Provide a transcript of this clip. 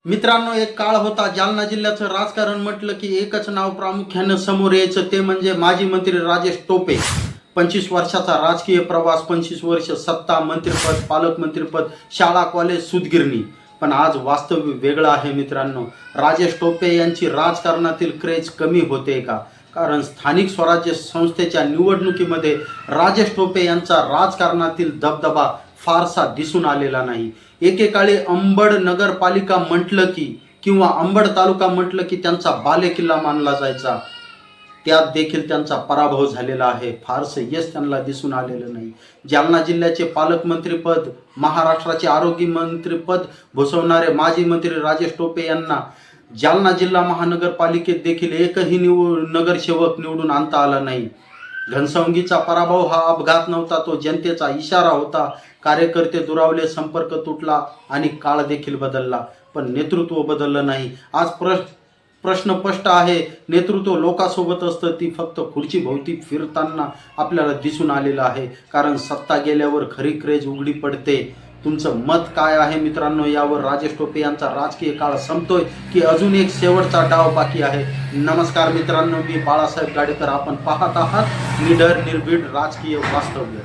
मित्रांनो, एक काळ होता जालना जिल्ह्याचं राजकारण म्हटलं की एकच नाव प्रामुख्यानं समोर यायचं, ते म्हणजे माजी मंत्री राजेश टोपे. 25 वर्षाचा राजकीय प्रवास, 25 वर्ष सत्ता, मंत्रिपद, पालकमंत्रीपद, शाळा, कॉलेज, सूतगिरणी. पण आज वास्तव वेगळं आहे मित्रांनो. राजेश टोपे यांची राजकारणातील क्रेज कमी होते का? कारण स्थानिक स्वराज्य संस्थेच्या निवडणुकीमध्ये राजेश टोपे यांचा राजकारणातील दबदबा फारसा दिसून आलेला नाही. एकेकाळी अंबड नगरपालिका म्हटलं की किंवा अंबड तालुका म्हटलं की त्यांचा बालेकिल्ला मानला जायचा. त्यात देखील त्यांचा पराभव झालेला आहे. फारसं यश त्यांना दिसून आलेलं नाही. जालना जिल्ह्याचे पालकमंत्रीपद, महाराष्ट्राचे आरोग्य मंत्रीपद भूषवणारे माजी मंत्री राजेश टोपे यांना जालना जिल्हा महानगरपालिकेत देखील एकही नगरसेवक निवडून आणता आला नाही. घनसावंगीचा पराभव हा अपघात नव्हता, तो जनतेचा इशारा होता. कार्यकर्ते दुरावले, संपर्क तुटला आणि काळ देखील बदलला, पण नेतृत्व बदललं नाही. आज प्रश्न स्पष्ट आहे. नेतृत्व लोकांसोबत असतं, ती फक्त खुर्ची भोवती फिरताना आपल्याला दिसून आलेलं आहे. कारण सत्ता गेल्यावर खरी क्रेज उघडी पडते. तुमचं मत काय आहे मित्रांनो यावर? राजेश टोपे यांचा राजकीय काळ संपतोय की अजून एक शेवटचा डाव बाकी आहे? नमस्कार मित्रांनो, मी बाळासाहेब गाडेकर. आपण पाहत आहात निडर निर्भीड राजकीय वास्तव्य.